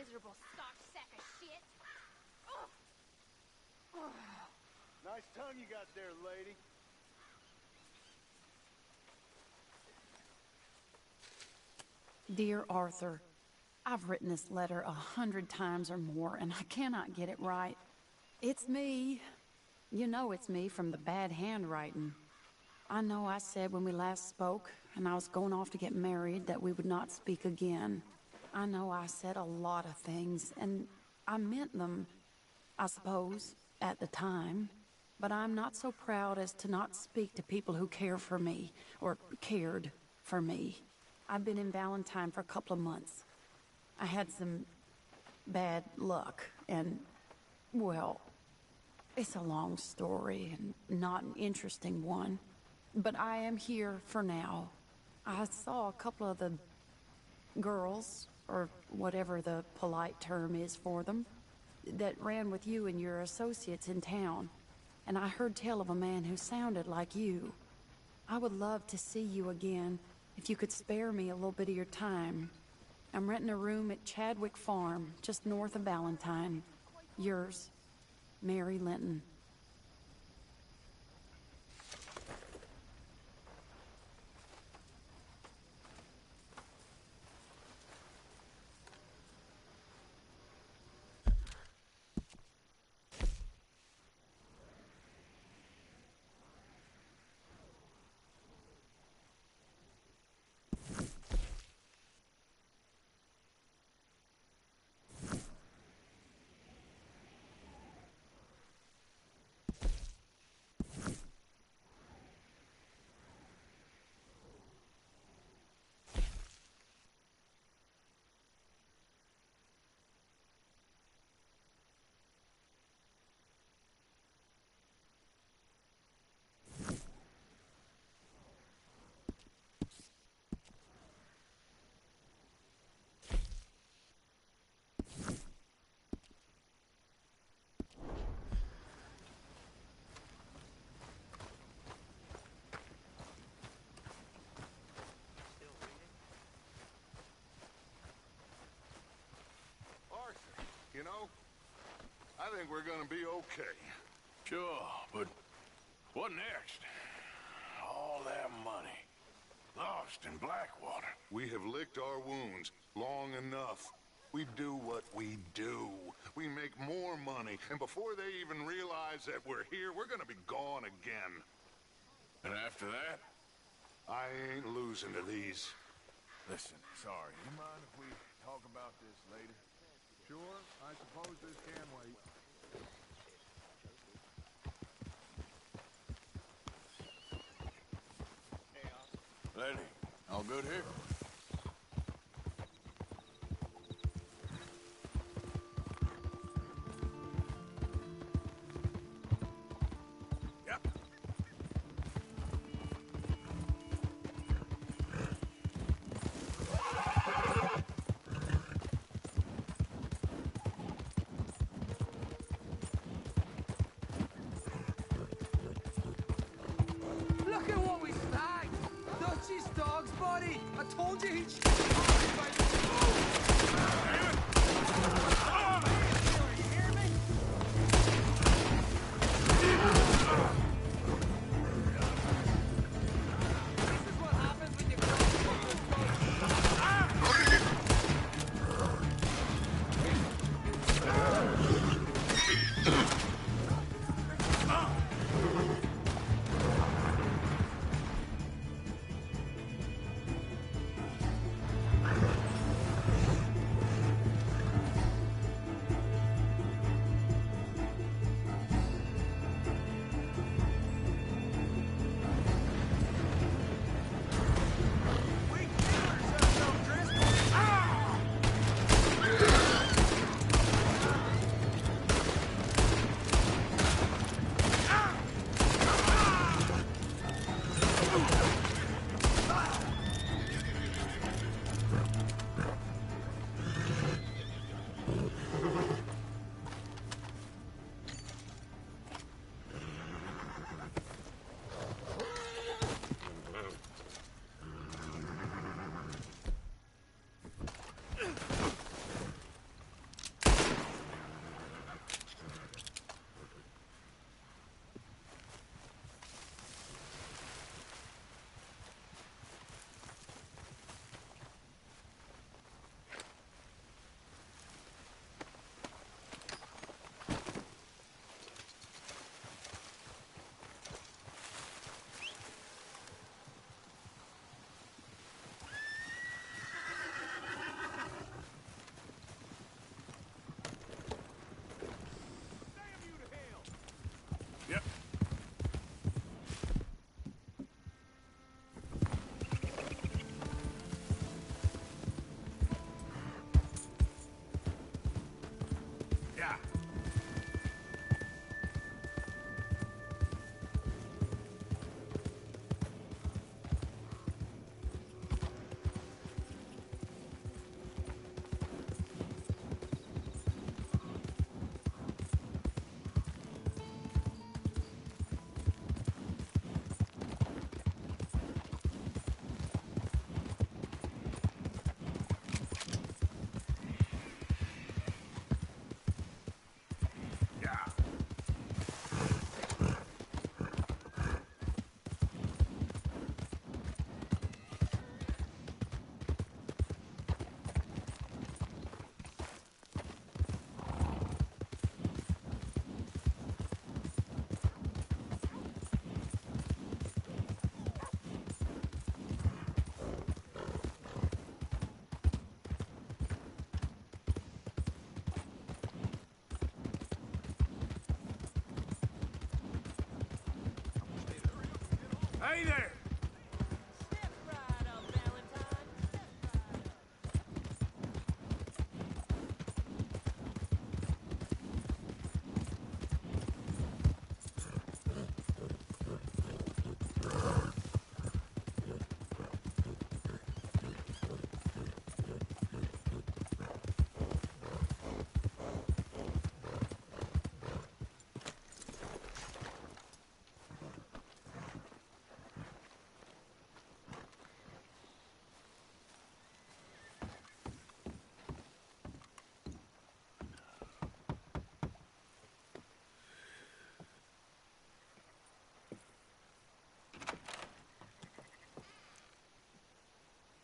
miserable stock sack of shit. Nice tongue you got there, lady. Dear Arthur, I've written this letter 100 times or more, and I cannot get it right. It's me. You know it's me from the bad handwriting. I know I said when we last spoke, and I was going off to get married, that we would not speak again. I know I said a lot of things, and I meant them, I suppose, at the time. But I'm not so proud as to not speak to people who care for me, or cared for me. I've been in Valentine for a couple of months. I had some bad luck, and, well, it's a long story and not an interesting one. But I am here for now. I saw a couple of the girls, or whatever the polite term is for them, that ran with you and your associates in town. And I heard tell of a man who sounded like you. I would love to see you again, if you could spare me a little bit of your time. I'm renting a room at Chadwick Farm, just north of Valentine. Yours, Mary Linton. You know, I think we're gonna be okay. Sure, but what next? All that money, lost in Blackwater. We have licked our wounds long enough. We do what we do. We make more money, and before they even realize that we're here, we're gonna be gone again. And after that? I ain't losing to these. Listen, sorry. You mind if we talk about this later? Sure, I suppose this can wait. Lady, all good here? Yep. Look at what we snagged! Dutchie's dog's body! I told you he'd...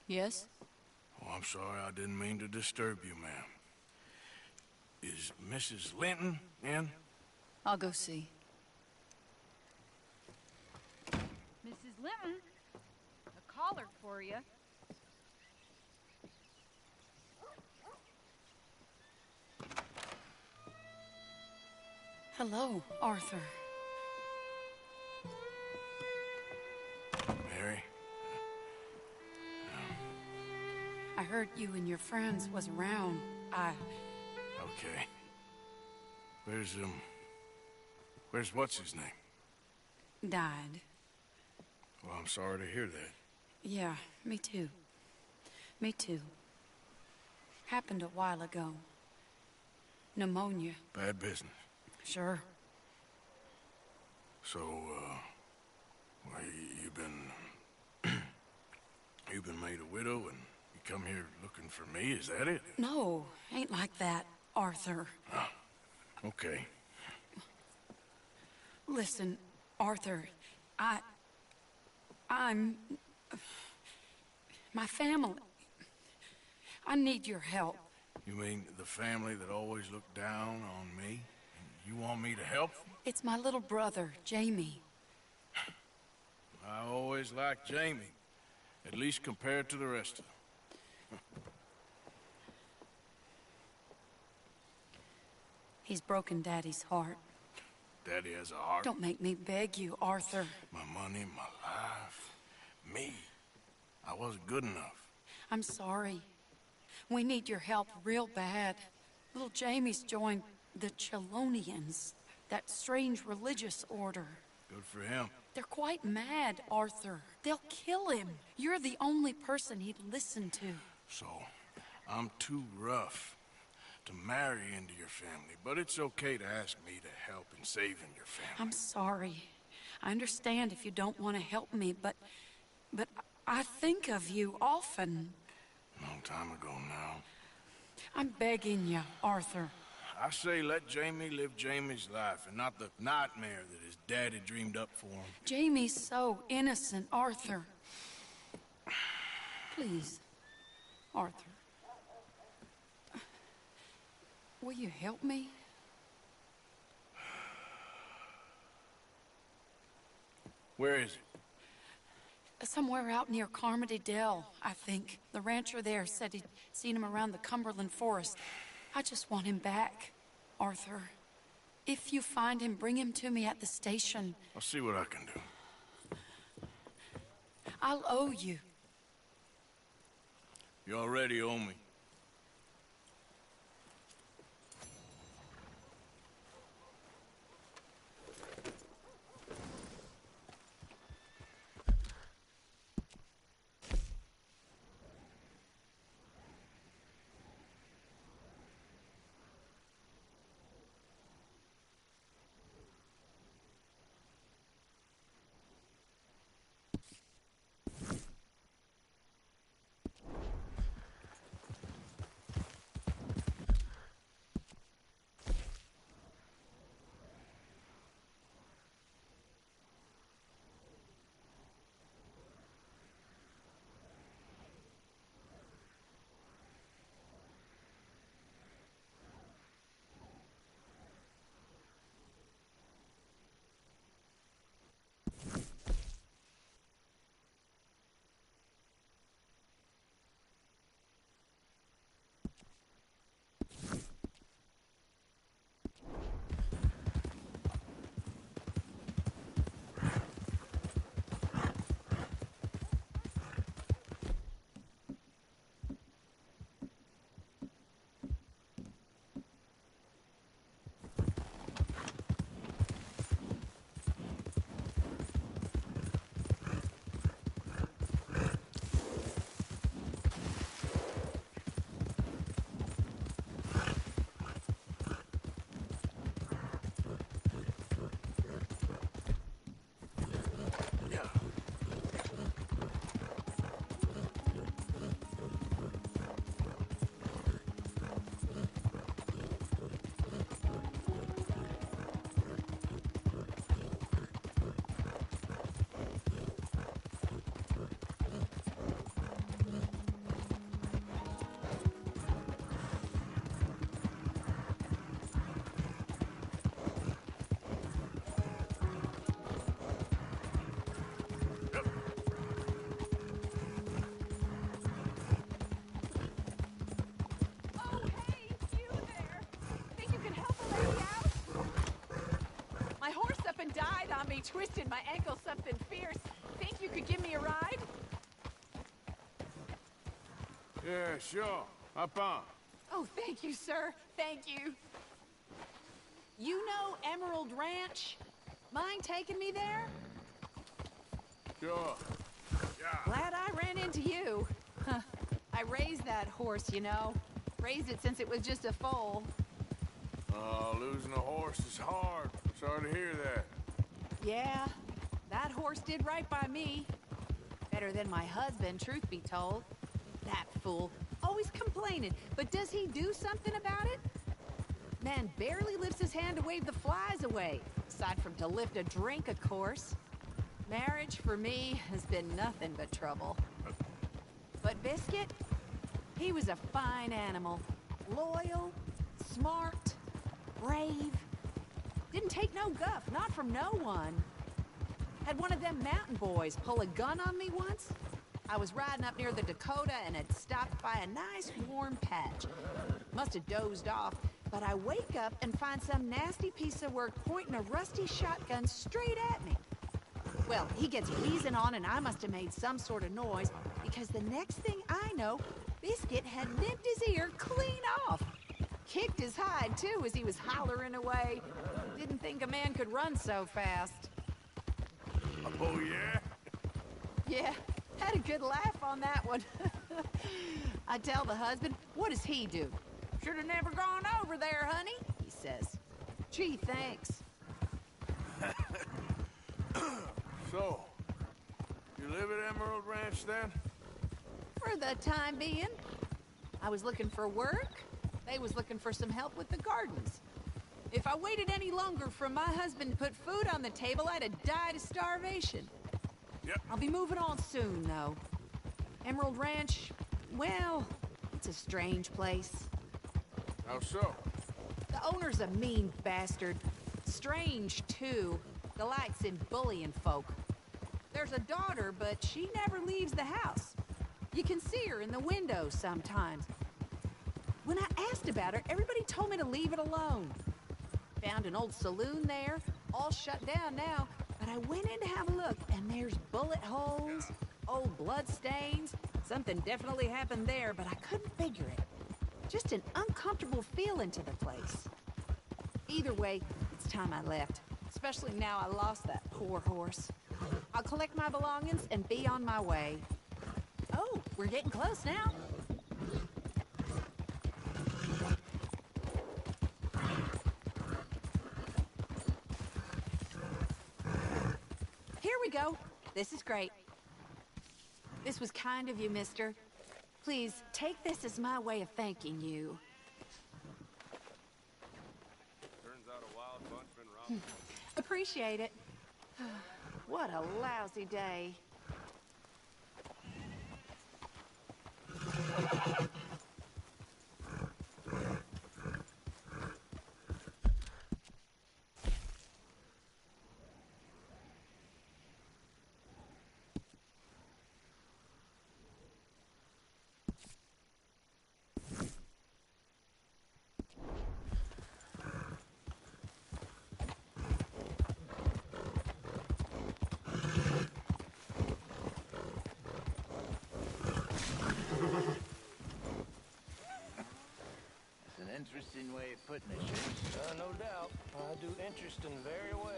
Yes? Oh, I'm sorry, I didn't mean to disturb you, ma'am. Is Mrs. Linton in? I'll go see. Mrs. Linton, a collar for you. Hello, Arthur. Mary? I heard you and your friends was around. Okay. Where's what's his name? Died. Well, I'm sorry to hear that. Yeah, me too. Me too. Happened a while ago. Pneumonia. Bad business. Sure. So, well, you've been made a widow and you come here looking for me, is that it? No, ain't like that, Arthur. Oh, okay. Listen, Arthur, I'm... my family. I need your help. You mean the family that always looked down on me? You want me to help them? It's my little brother, Jamie. I always liked Jamie, at least compared to the rest of them. He's broken Daddy's heart. Daddy has a heart. Don't make me beg you, Arthur. My money, my life, me. I wasn't good enough. I'm sorry. We need your help real bad. Little Jamie's joined the Chelonians, that strange religious order. Good for him. They're quite mad, Arthur. They'll kill him. You're the only person he'd listen to. So, I'm too rough to marry into your family, but it's okay to ask me to help in saving your family. I'm sorry. I understand if you don't want to help me, but I think of you often. Long time ago now. I'm begging you, Arthur. I say let Jamie live Jamie's life and not the nightmare that his daddy dreamed up for him. Jamie's so innocent, Arthur. Please, Arthur. Will you help me? Where is it? Somewhere out near Carmody Dell, I think. The rancher there said he'd seen him around the Cumberland forest. I just want him back, Arthur. If you find him, bring him to me at the station. I'll see what I can do. I'll owe you. You already owe me. he twisted my ankle something fierce. Think you could give me a ride? Yeah, sure. Hop on. Oh, thank you, sir. Thank you. You know Emerald Ranch? Mind taking me there? Sure. Yeah. Glad I ran into you. Huh. I raised that horse, you know. Raised it since it was just a foal. Oh, losing a horse is hard. Sorry to hear that. Yeah, that horse did right by me. Better than my husband, truth be told. That fool, always complaining, but does he do something about it? Man barely lifts his hand to wave the flies away, aside from to lift a drink, of course. Marriage, for me, has been nothing but trouble. But Biscuit, he was a fine animal. Loyal, smart, brave. Didn't take no guff, not from no one. Had one of them mountain boys pull a gun on me once. I was riding up near the Dakota and had stopped by a nice warm patch. Must have dozed off, but I wake up and find some nasty piece of work pointing a rusty shotgun straight at me. Well, he gets wheezing on and I must have made some sort of noise, because the next thing I know, Biscuit had nipped his ear clean off. Kicked his hide, too, as he was hollering away. Didn't think a man could run so fast. Oh, yeah? Yeah, had a good laugh on that one. I tell the husband, what does he do? Should have never gone over there, honey, he says. Gee, thanks. So, you live at Emerald Ranch then? For the time being. I was looking for work. They was looking for some help with the gardens. If I waited any longer for my husband to put food on the table, I'd have died of starvation. Yep. I'll be moving on soon, though. Emerald Ranch, well, it's a strange place. How so? The owner's a mean bastard. Strange, too. Delights in bullying folk. There's a daughter, but she never leaves the house. You can see her in the window sometimes. When I asked about her, everybody told me to leave it alone. Found an old saloon there, all shut down now, but I went in to have a look, and there's bullet holes, old blood stains. Something definitely happened there, but I couldn't figure it. Just an uncomfortable feeling to the place. Either way, it's time I left, especially now I lost that poor horse. I'll collect my belongings and be on my way. Oh, we're getting close now. Here we go. This is great. This was kind of you, mister. Please, take this as my way of thanking you. Turns out a wild bunch been robbing. Appreciate it. What a lousy day. Interesting way of putting it, James. No doubt. I do interesting very well.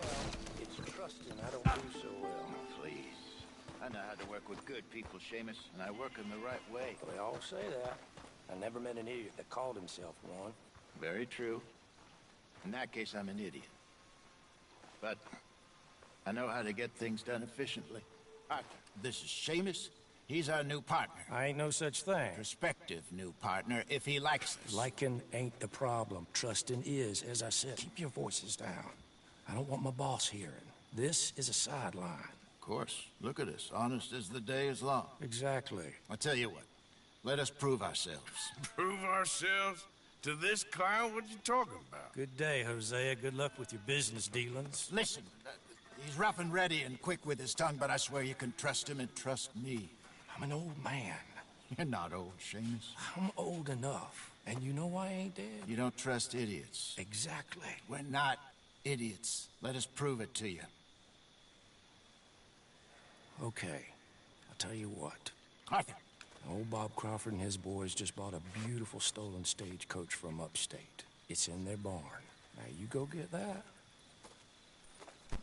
It's trusting I don't do so well. Please. I know how to work with good people, Seamus, and I work in the right way. They all say that. I never met an idiot that called himself one. Very true. In that case, I'm an idiot. But I know how to get things done efficiently. Arthur, this is Seamus. He's our new partner. I ain't no such thing. Prospective new partner, if he likes us. Liking ain't the problem. Trusting is, as I said. Keep your voices down. I don't want my boss hearing. This is a sideline. Of course. Look at us. Honest as the day is long. Exactly. I'll tell you what. Let us prove ourselves. Prove ourselves? To this clown? What you talking about? Good day, Hosea. Good luck with your business dealings. Listen, he's rough and ready and quick with his tongue, but I swear you can trust him and trust me. I'm an old man. You're not old, Seamus. I'm old enough. And you know I ain't dead. You don't trust idiots. Exactly. We're not idiots. Let us prove it to you. Okay, I'll tell you what. Arthur. Old Bob Crawford and his boys just bought a beautiful stolen stagecoach from upstate. It's in their barn. Now you go get that,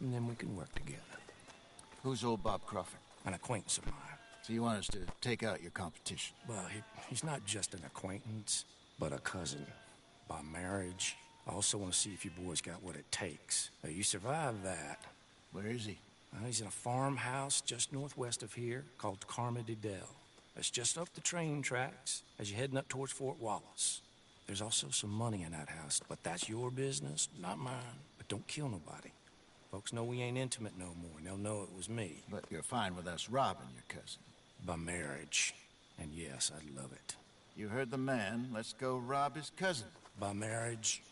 and then we can work together. Who's old Bob Crawford? An acquaintance of mine. So you want us to take out your competition? Well, he's not just an acquaintance, but a cousin. By marriage. I also want to see if you boys got what it takes. Now, you survive that. Where is he? Well, he's in a farmhouse just northwest of here called Carmody Dell. It's just up the train tracks as you're heading up towards Fort Wallace. There's also some money in that house, but that's your business, not mine. But don't kill nobody. Folks know we ain't intimate no more, and they'll know it was me. But you're fine with us robbing your cousin? By marriage. And yes, I'd love it. You heard the man. Let's go rob his cousin. By marriage.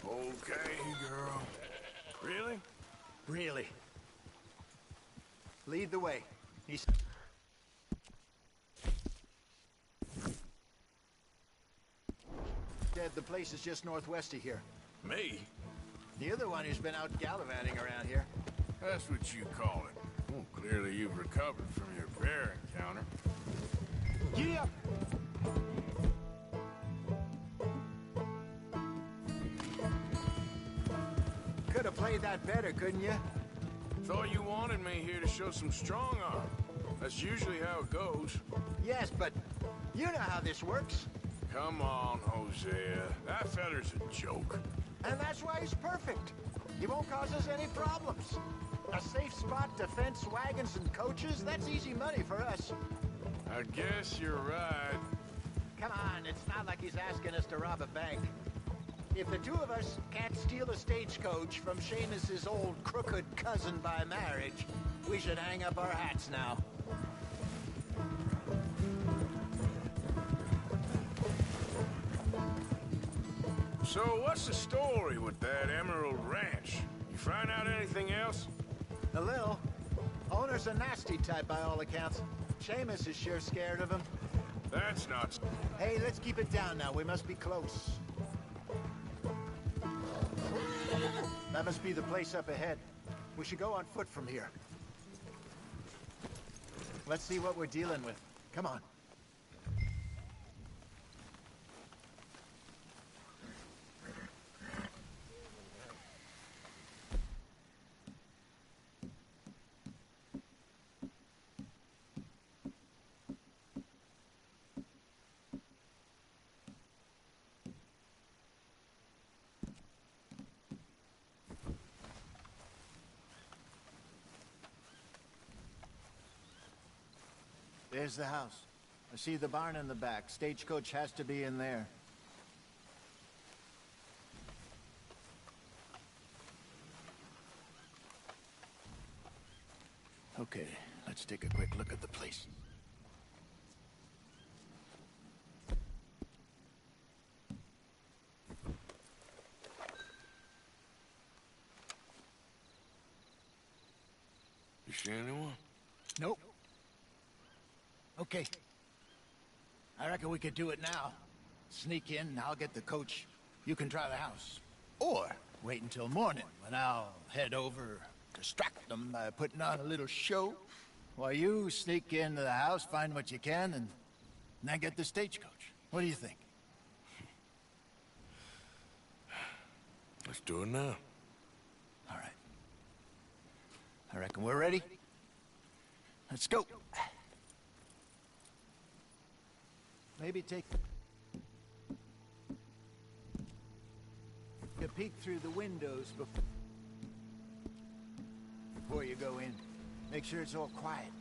Okay, girl. Really? Really. Lead the way. He's... Dead, the place is just northwest of here. Me? The other one who's been out gallivanting around here. That's what you call it. Well, clearly you've recovered from your bear encounter. Giddy up! Could have played that better, couldn't you? Thought you wanted me here to show some strong arm. That's usually how it goes. Yes, but you know how this works. Come on, Hosea. That feller's a joke. And that's why he's perfect. He won't cause us any problems. A safe spot to fence wagons and coaches, that's easy money for us. I guess you're right. Come on, it's not like he's asking us to rob a bank. If the two of us can't steal a stagecoach from Seamus's old crooked cousin by marriage, we should hang up our hats now. So what's the story with that Emerald Ranch? You find out anything else? A little. Owner's a nasty type by all accounts. Seamus is sure scared of him. That's not... Hey, let's keep it down now. We must be close. That must be the place up ahead. We should go on foot from here. Let's see what we're dealing with. Come on. There's the house. I see the barn in the back. Stagecoach has to be in there. Okay, let's take a quick look at the place. You see anyone? Nope. Okay. I reckon we could do it now. Sneak in, I'll get the coach. You can try the house. Or wait until morning, when I'll head over, distract them by putting on a little show, while you sneak into the house, find what you can, and then get the stagecoach. What do you think? Let's do it now. All right. I reckon we're ready. Let's go. Maybe take a peek through the windows before you go in. Make sure it's all quiet.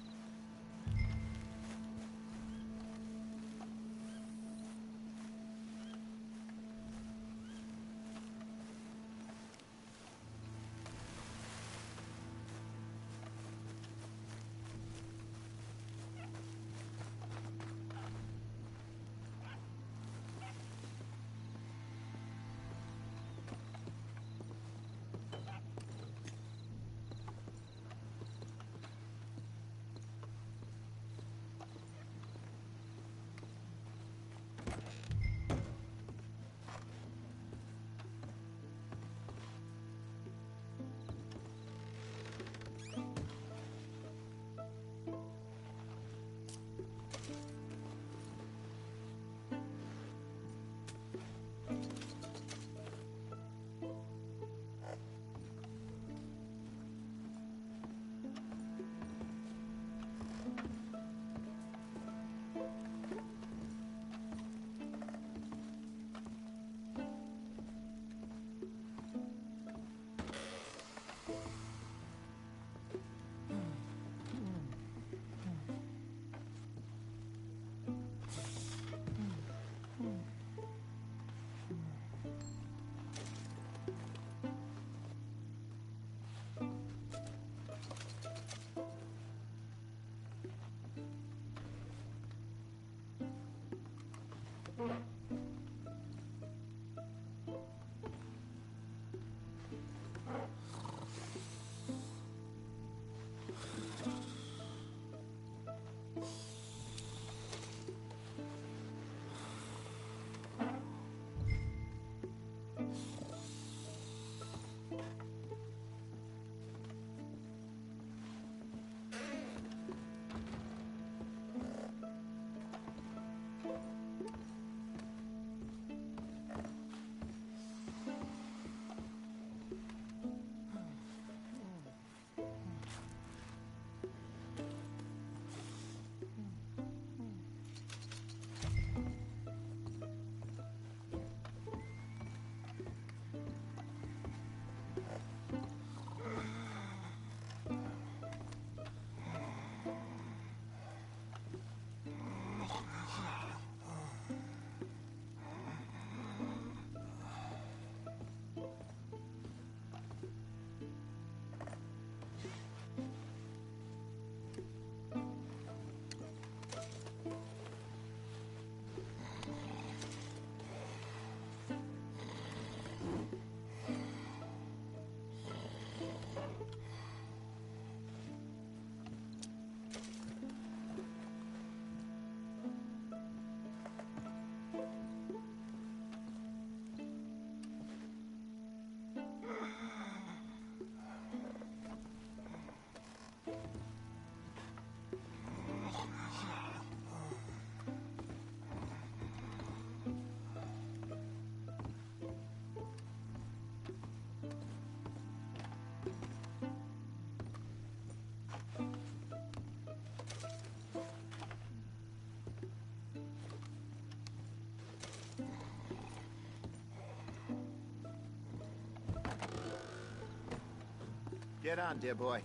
Get on, dear boy.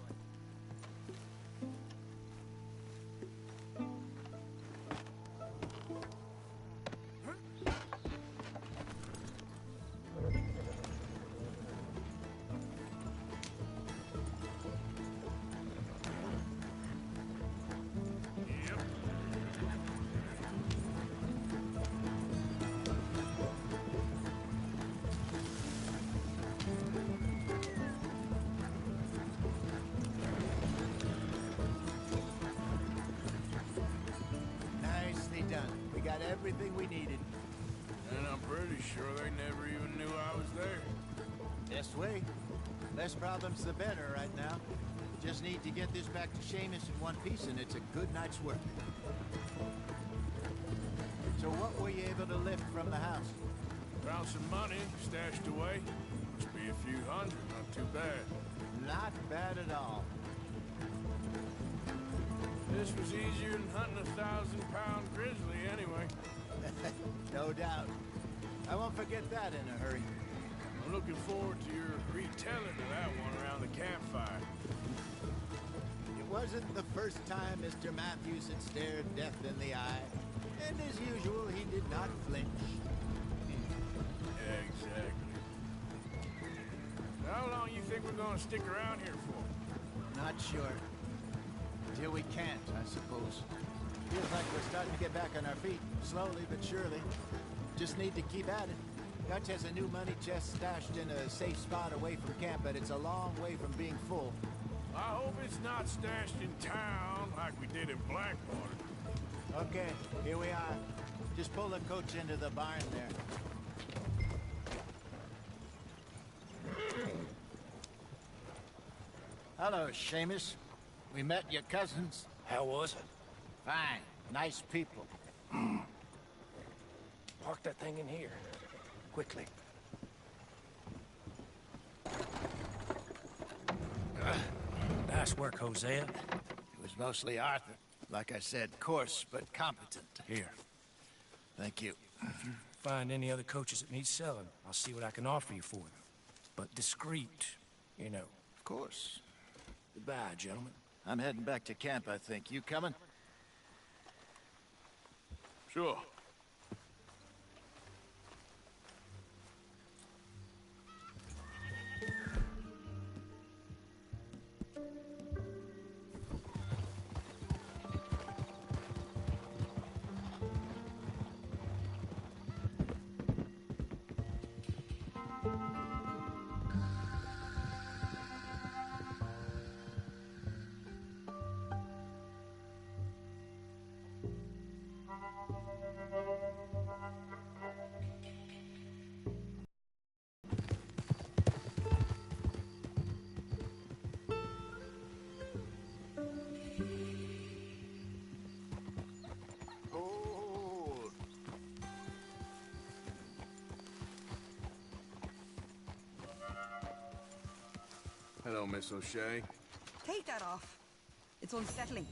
Everything we needed. And I'm pretty sure they never even knew I was there. Best way. Less problems the better right now. Just need to get this back to Seamus in one piece and it's a good night's work. So what were you able to lift from the house? Found some money stashed away. Must be a few hundred, not too bad. Not bad at all. This was easier than hunting a 1,000-pound grizzly anyway. No doubt. I won't forget that in a hurry. I'm looking forward to your retelling of that one around the campfire. It wasn't the first time Mr. Matthews had stared death in the eye. And as usual, he did not flinch. Yeah, exactly. How long you think we're gonna stick around here for? Not sure. Till we can't, I suppose. Feels like we're starting to get back on our feet, slowly but surely. Just need to keep at it. Dutch has a new money chest stashed in a safe spot away from camp, but it's a long way from being full. I hope it's not stashed in town like we did in Blackwater. Okay, here we are. Just pull the coach into the barn there. Hello, Seamus. We met your cousins. How was it? Fine. Nice people. Park that thing in here. Quickly. Nice work, Hosea. It was mostly Arthur. Like I said, coarse but competent. Here. Thank you. If you find any other coaches that need selling, I'll see what I can offer you for them. But discreet, you know. Of course. Goodbye, gentlemen. I'm heading back to camp, I think. You coming? Sure. Hello, Miss O'Shea. Take that off. It's unsettling.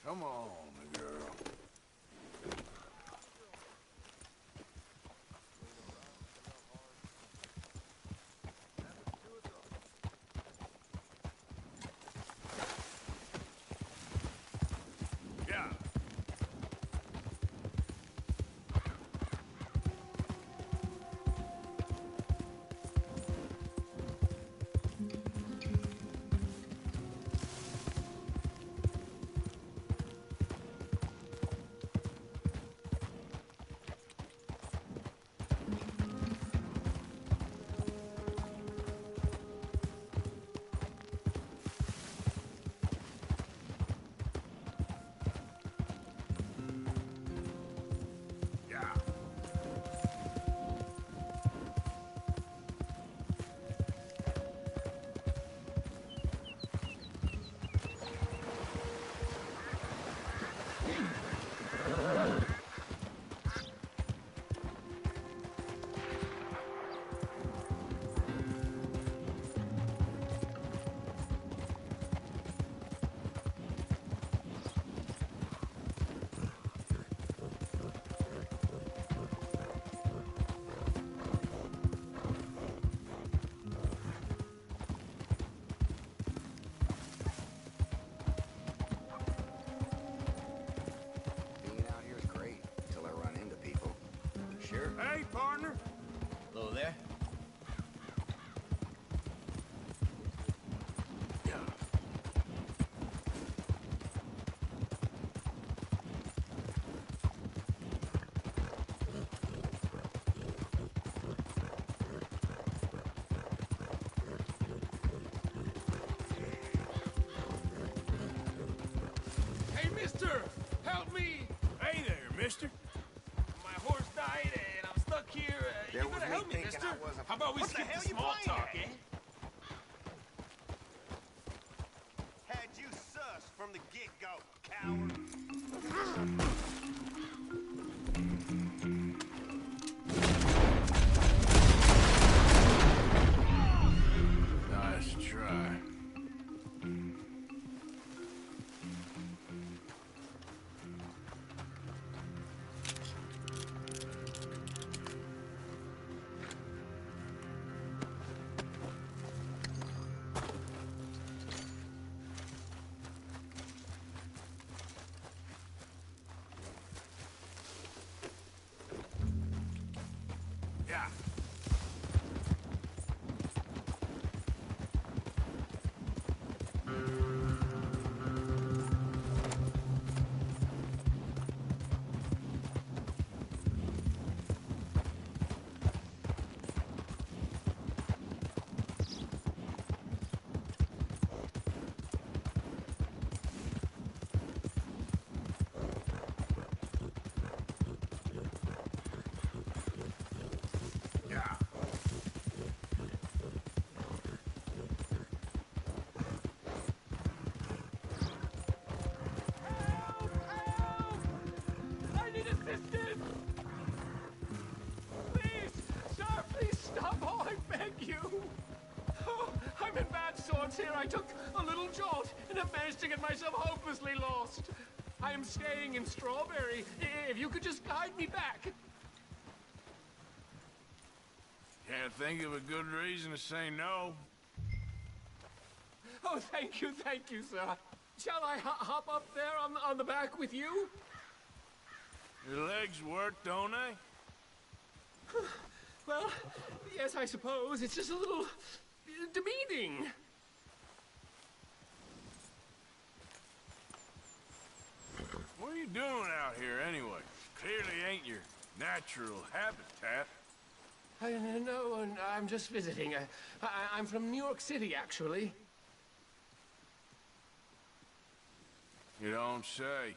Come on, girl. Yeah. Hey, partner. Hello there. Yeah. Hey, mister! Help me! Hey there, mister. My horse died and I'm stuck here. You gotta help me, mister. How about we skip the small talk, eh? the get-go, coward. Nice try. Yeah. Yeah. I need assistance! Please, sir, please stop. Oh, I beg you. Oh, I'm in bad sorts here. I took a little jolt and have managed to get myself hopelessly lost. I am staying in Strawberry. If you could just guide me back. Can't think of a good reason to say no. Oh, thank you, sir. Shall I hop up there on the back with you? Your legs work, don't they? Well, yes, I suppose. It's just a little demeaning. What are you doing out here anyway? Clearly ain't your natural habitat. No, I'm just visiting. I'm from New York City, actually. You don't say.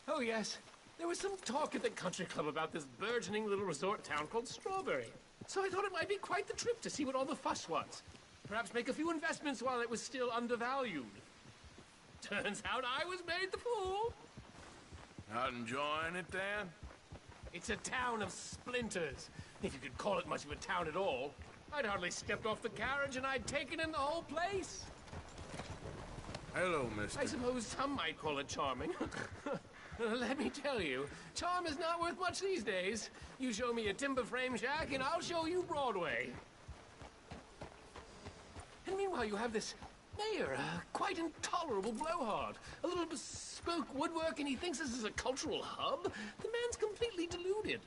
Oh, yes. There was some talk at the country club about this burgeoning little resort town called Strawberry. So I thought it might be quite the trip to see what all the fuss was. Perhaps make a few investments while it was still undervalued. Turns out I was made the fool. Not enjoying it, then? It's a town of splinters, if you could call it much of a town at all. I'd hardly stepped off the carriage and I'd taken in the whole place. Hello, mister. I suppose some might call it charming. Let me tell you, charm is not worth much these days. You show me a timber frame shack and I'll show you Broadway. And meanwhile you have this mayor, a quite intolerable blowhard. A little bespoke woodwork and he thinks this is a cultural hub? The man's completely deluded.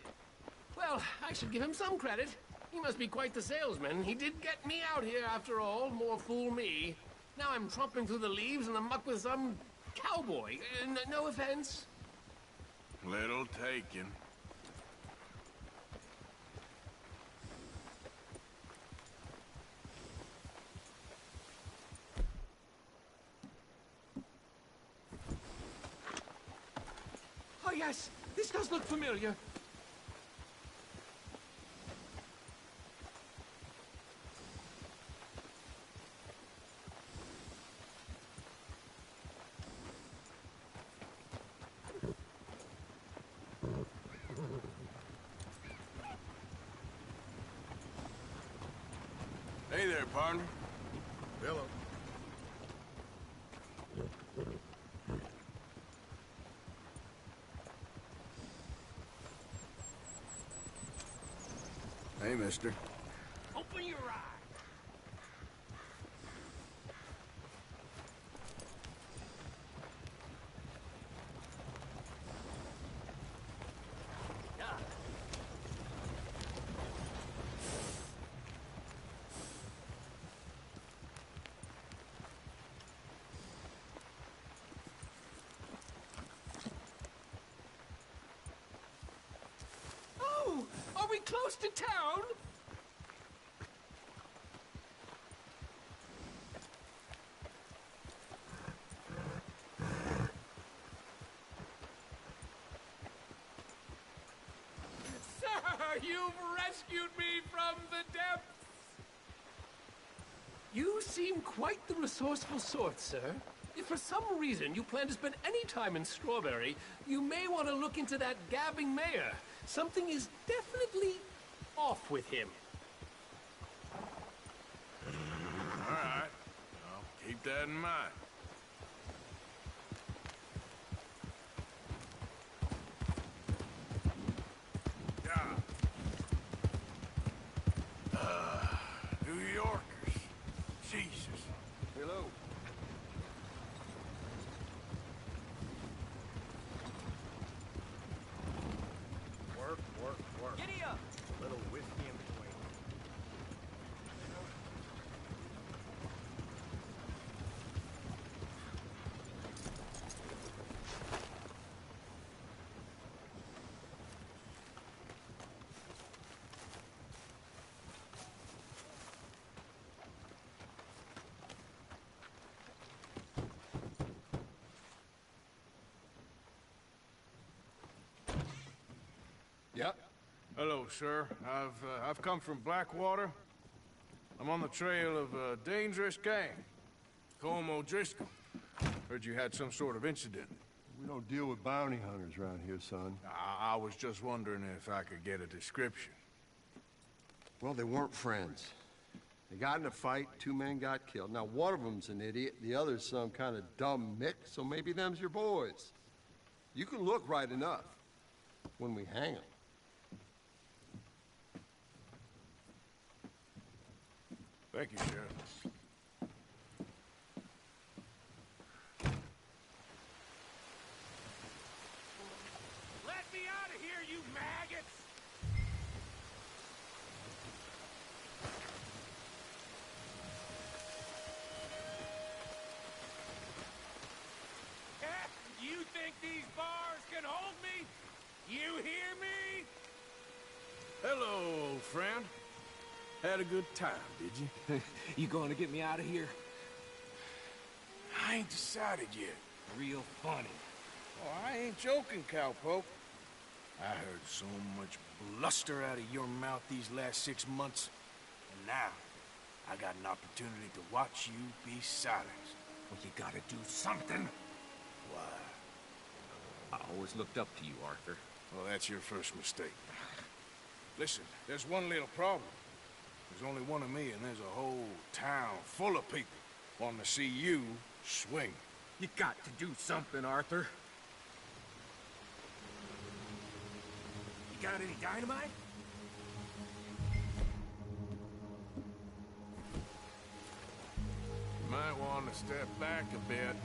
Well, I should give him some credit. He must be quite the salesman. He did get me out here after all, more fool me. Now I'm tromping through the leaves and the muck with some cowboy. No offense. Little taken. Oh, yes. This does look familiar. Hey there, partner. Hello. Hey, mister. Open your eyes. Oh, are we close to town? Sir, you've rescued me from the depths! You seem quite the resourceful sort, sir. if for some reason you plan to spend any time in Strawberry, you may want to look into that gabbing mayor. Something is definitely off with him. All right. I'll keep that in mind. New Yorkers. Jesus. Hello. Work, work, work. Giddy up! A little whiskey in between. Yep. Hello, sir. I've come from Blackwater. I'm on the trail of a dangerous gang. Colm O'Driscoll. Heard you had some sort of incident. We don't deal with bounty hunters around here, son. I was just wondering if I could get a description. Well, they weren't friends. They got in a fight, 2 men got killed. Now, one of them's an idiot, the other's some kind of dumb mick, so maybe them's your boys. You can look right enough when we hang them. Thank you, Sheriff. Let me out of here, you maggots! You think these bars can hold me? You hear me? Hello, old friend. Had a good time, did you? You going to get me out of here? I ain't decided yet. Real funny. Oh, I ain't joking, cowpoke. I heard so much bluster out of your mouth these last 6 months. And now, I got an opportunity to watch you be silenced. Well, you gotta do something. Why? I always looked up to you, Arthur. Well, that's your first mistake. Listen, there's one little problem. There's only one of me, and there's a whole town full of people wanting to see you swing. You got to do something, Arthur. You got any dynamite? You might want to step back a bit.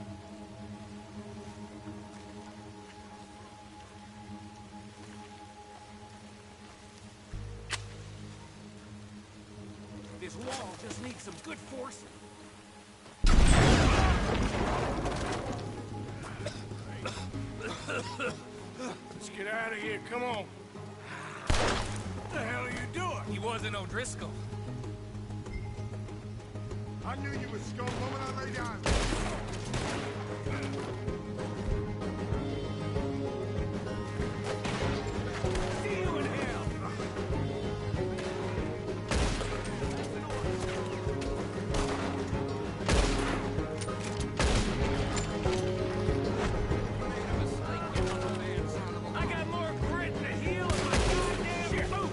This wall just needs some good force. Let's get out of here, come on. What the hell are you doing? He wasn't O'Driscoll. I knew you was scum the moment I lay down. See you in hell! I got more grit in the heel of my goddamn boot!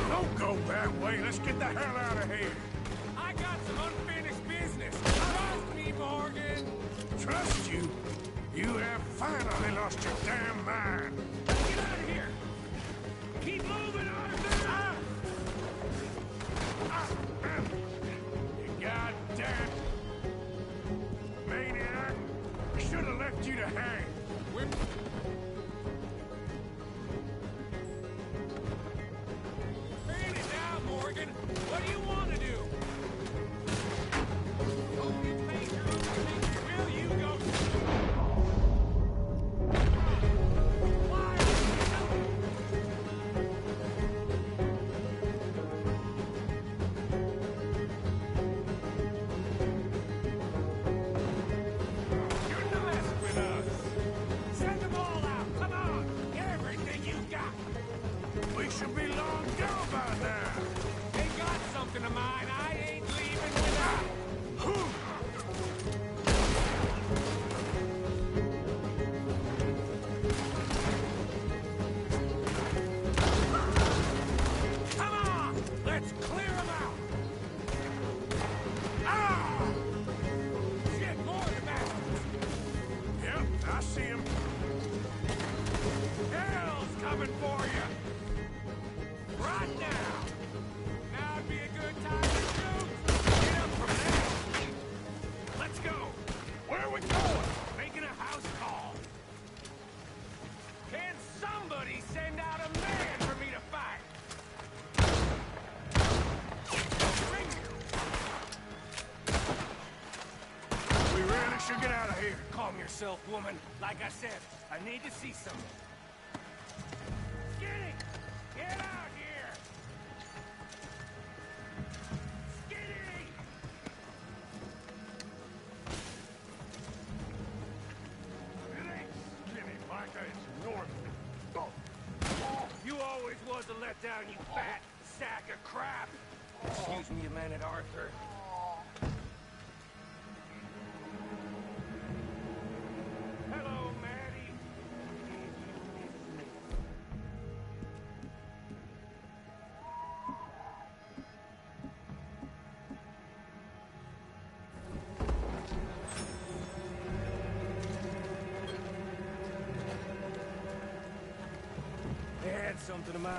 Don't go that way, let's get the hell out of here. I got some unfinished business. Trust me, Morgan. Trust you? You have finally lost your damn mind. Get out of here. Keep moving, Arthur. You goddamn maniac. I should have left you to hang. Figure it out, Morgan. What do you want to do? should get out of here. Calm yourself, woman. Like I said, I need to see something. Skinny! Get out here! Skinny! It ain't Skinny, Micah. It's North. You always was a letdown, you fat sack of crap. Excuse me a minute, Arthur. Hello, Maddie. They had something of mine.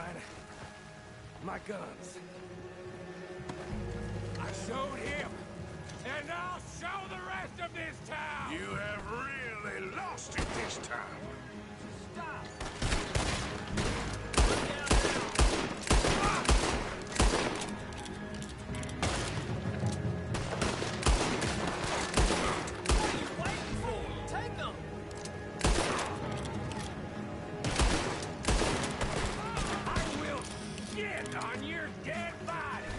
My guns. I showed him, and I'll show the rest of this town! You have really lost it this time. Stop! What are you waiting for? Take them! I will shit on your dead body!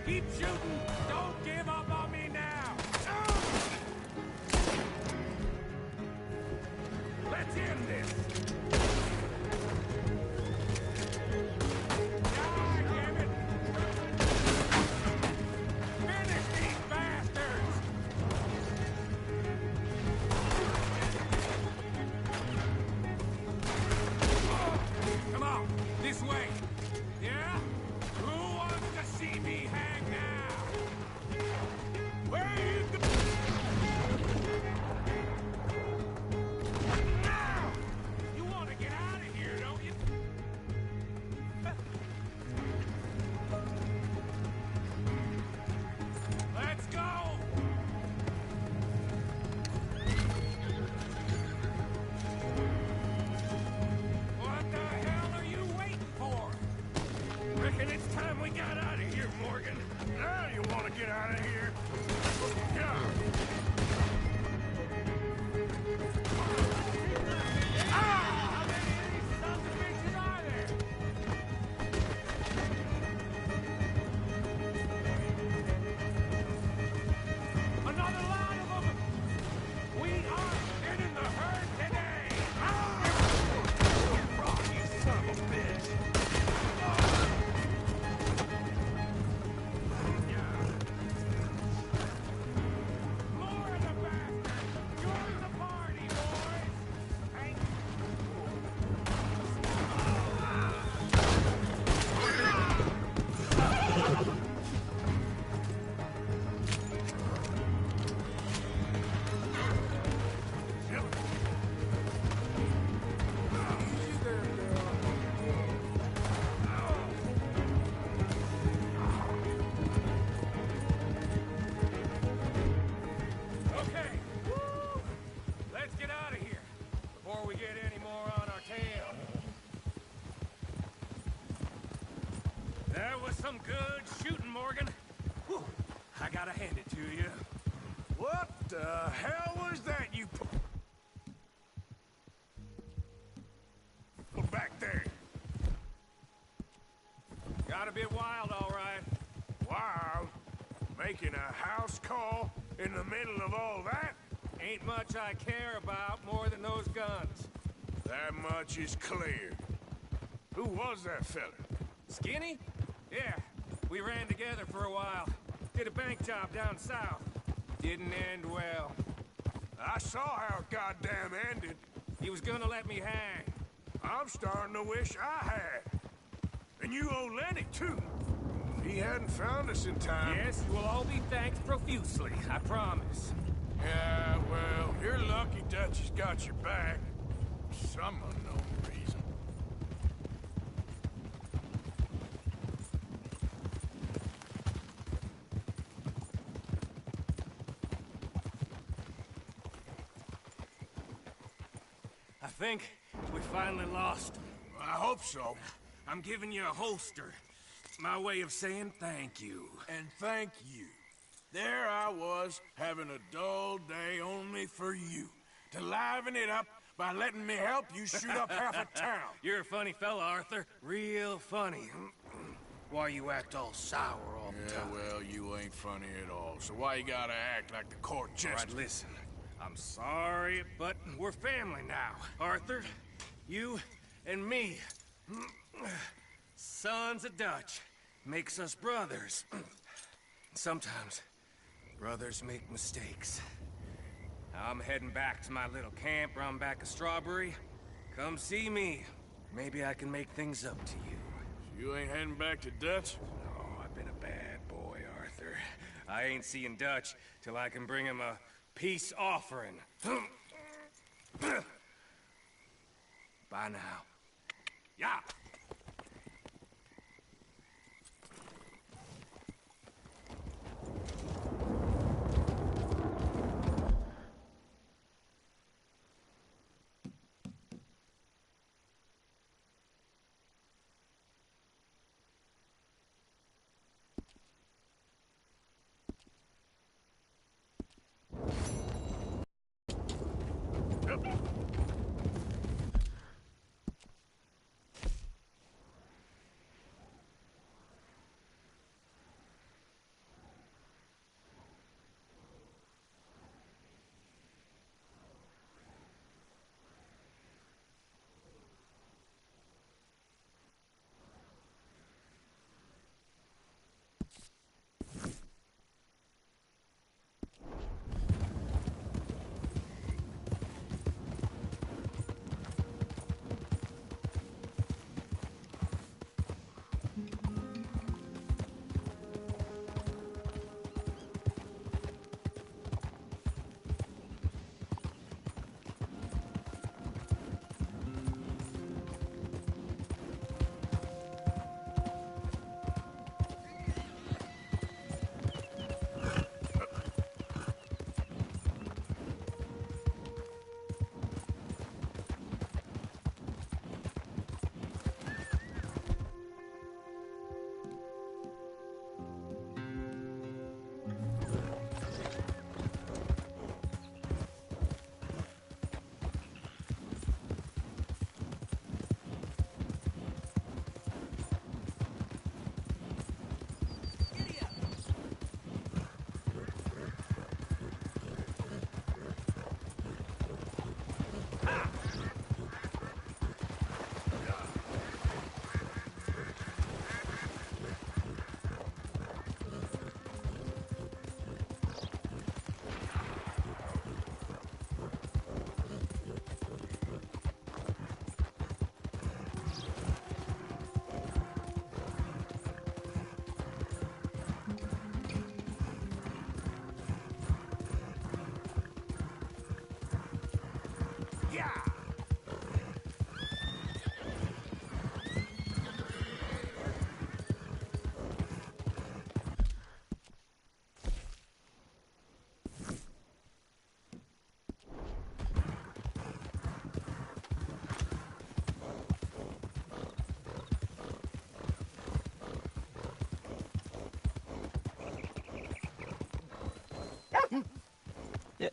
Keep shooting! Don't give up on me now! Let's end this! Die, damn it! Finish these bastards! Come on, this way! Yeah? Who wants to see me hang now? Where you go? Now! You want to get out of here, don't you? Let's go! What the hell are you waiting for? Reckon it's time we got out of here, Morgan. Now you want to get out of here? Yeah. How many of these sons of bitches are there? Another line of them! We are getting the herd today! Get wrong, you son of a bitch! More of the bastards! Join the party, boys! Thank Okay. Woo! Let's get out of here before we get any more on our tail. That was some good shooting, Morgan. Whew. I gotta hand it to you. What the hell was that you put back there? Got a bit wild, all right. Wild? Making a house call in the middle of all that? Ain't much I care about more than those guns. That much is clear. Who was that fella? Skinny? Yeah, we ran together for a while. Did a bank job down south. Didn't end well. I saw how it goddamn ended. He was gonna let me hang. I'm starting to wish I had. And you owe Lenny, too. If he hadn't found us in time... Yes, you will all be thanked profusely, I promise. Yeah, well, you're lucky Dutch has got your back. For some unknown reason. I think we finally lost him. I hope so. I'm giving you a holster. My way of saying thank you. And thank you. there I was, having a dull day only for you, to liven it up by letting me help you shoot up half a town. You're a funny fella, Arthur. Real funny. Why you act all sour all the time? Yeah, well, you ain't funny at all, so why you gotta act like the court jester? All right, listen. I'm sorry, but we're family now, Arthur. You and me. Sons of Dutch. Makes us brothers. Sometimes, brothers make mistakes. I'm heading back to my little camp round back of Strawberry. Come see me. Maybe I can make things up to you. You ain't heading back to Dutch? No, I've been a bad boy, Arthur. I ain't seeing Dutch till I can bring him a peace offering. Bye now. Yeah.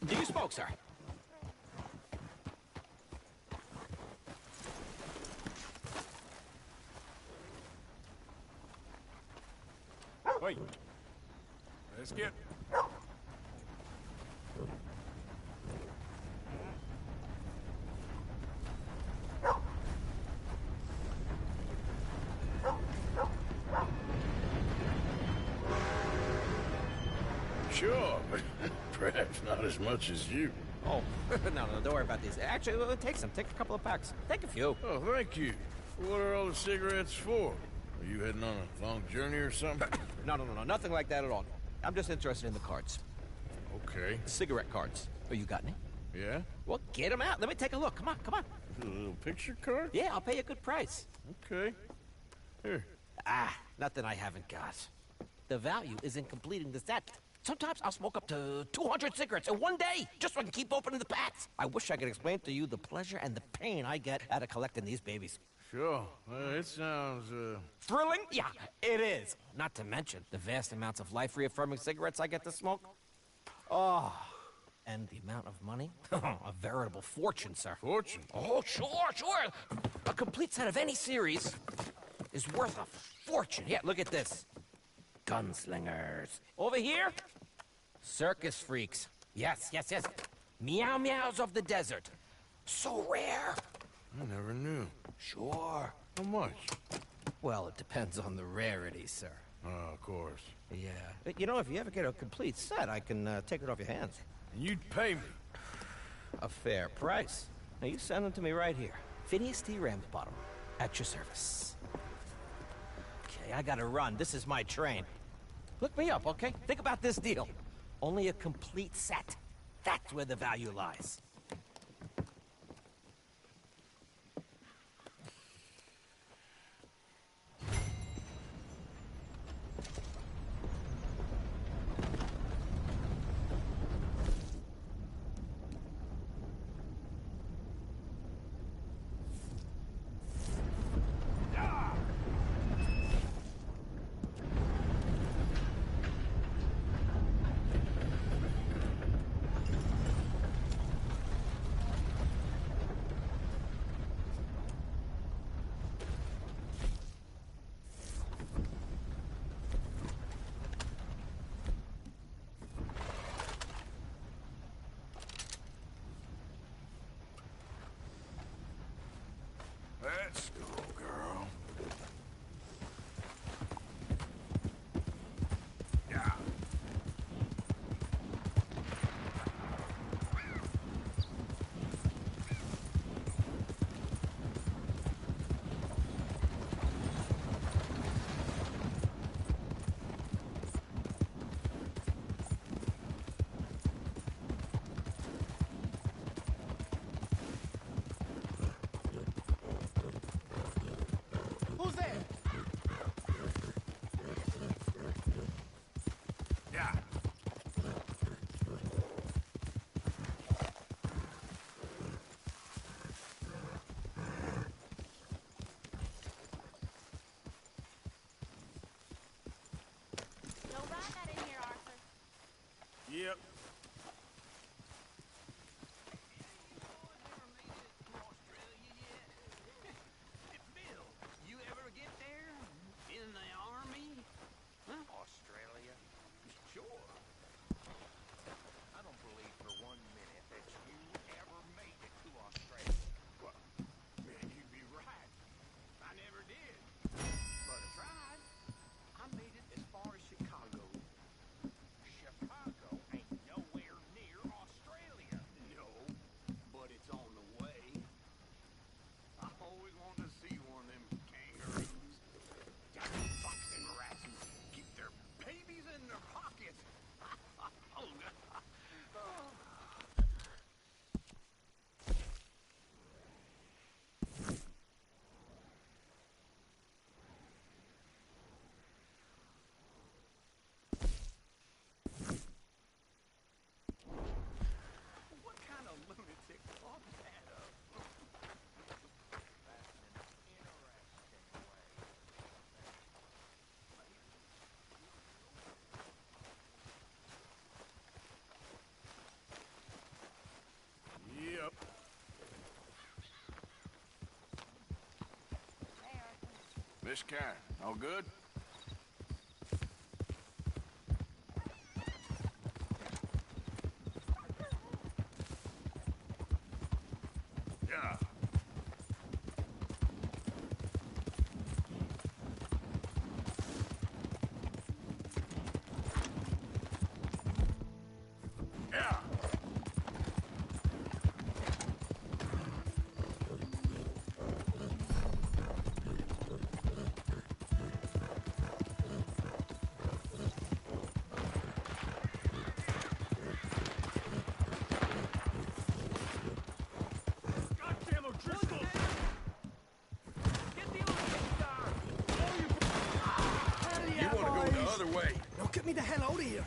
Do you smoke, sir? Wait. Let's get... Sure, but perhaps not as much as you. Oh, no, don't worry about these. Actually, take some. Take a couple of packs. Take a few. Oh, thank you. What are all the cigarettes for? Are you heading on a long journey or something? No, nothing like that at all. I'm just interested in the cards. Okay. Cigarette cards. Oh, you got any? Yeah? Well, get them out. Let me take a look. Come on. A little picture card? Yeah, I'll pay you a good price. Okay. Here. Nothing I haven't got. The value is in completing the set. Sometimes I'll smoke up to 200 cigarettes in one day, just so I can keep opening the packs. I wish I could explain to you the pleasure and the pain I get out of collecting these babies. Sure. It sounds, Thrilling? Yeah, it is. Not to mention the vast amounts of life-reaffirming cigarettes I get to smoke. Oh, and the amount of money? A veritable fortune, sir. Fortune? Oh, sure. A complete set of any series is worth a fortune. Yeah, look at this. Gunslingers. Over here, circus freaks. Yes. Meow meows of the desert. So rare. I never knew. Sure. How much? Well, it depends on the rarity, sir. Oh, of course. Yeah. You know, if you ever get a complete set, I can take it off your hands. And you'd pay me? A fair price. Now, you send them to me right here. Phineas T. Ramsbottom, at your service. Okay, I gotta run. This is my train. Look me up, okay? Think about this deal. Only a complete set. That's where the value lies. Let's go, girl. Yeah. Who's there? Yeah. Don't ride that in here, Arthur. Yep. You ever get there? In the army? Huh? Australia? Sure. I don't believe for 1 minute that you ever made it to Australia. Well, man, you'd be right. I never did. But I tried. I made it as far as Chicago. Chicago ain't nowhere near Australia. No, but it's on the way. I always wanted to see one of them kangaroos. Giant boxing rats who keep their babies in their pockets. Oh, God. Oh. What kind of lunatic thought that up? That's an interesting way. Yep. Hey, Arthur. Miss Karen, all good? Yeah. Yeah. Goddamn O'Driscoll! Get the other guy! You want to go the other way. Now get me the hell out of here.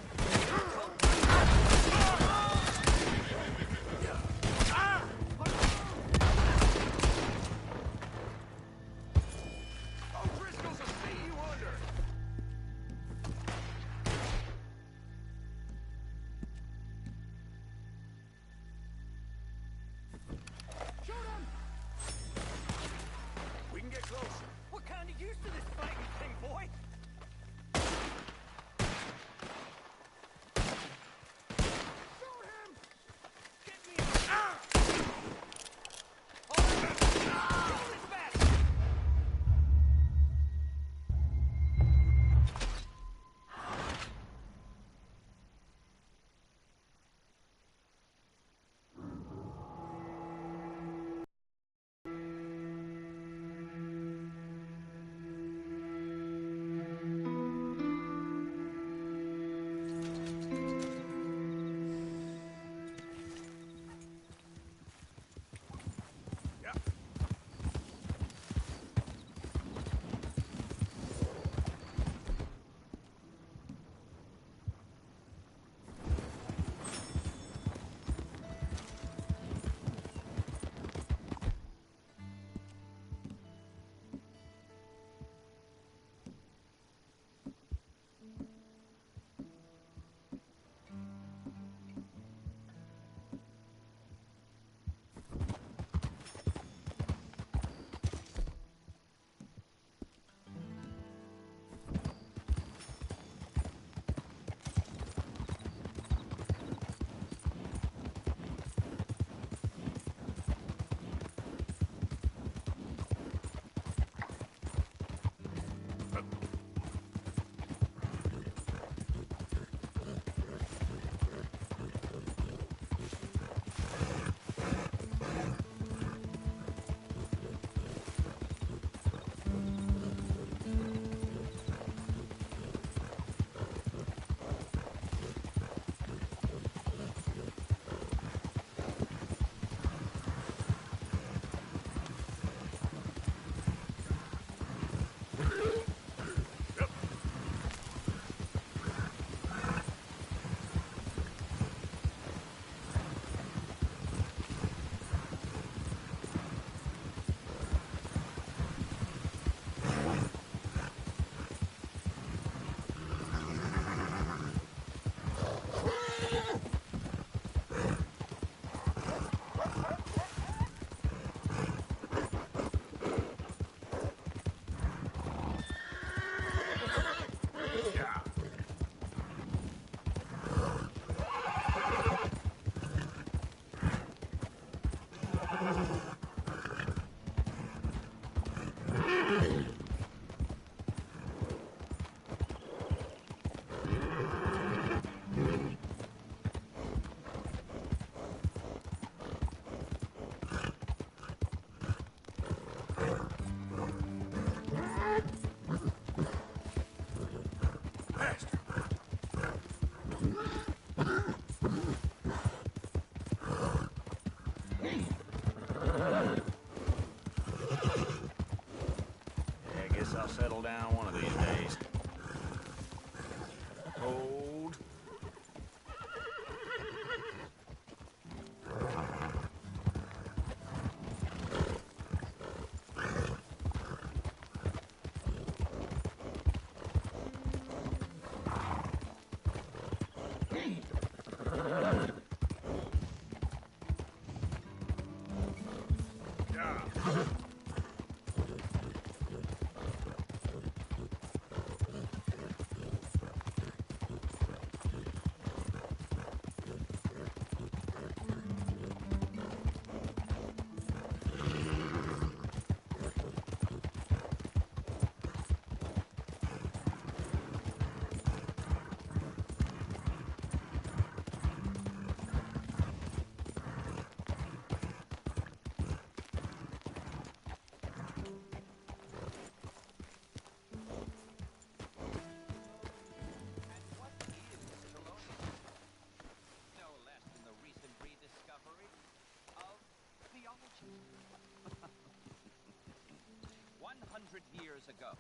years ago.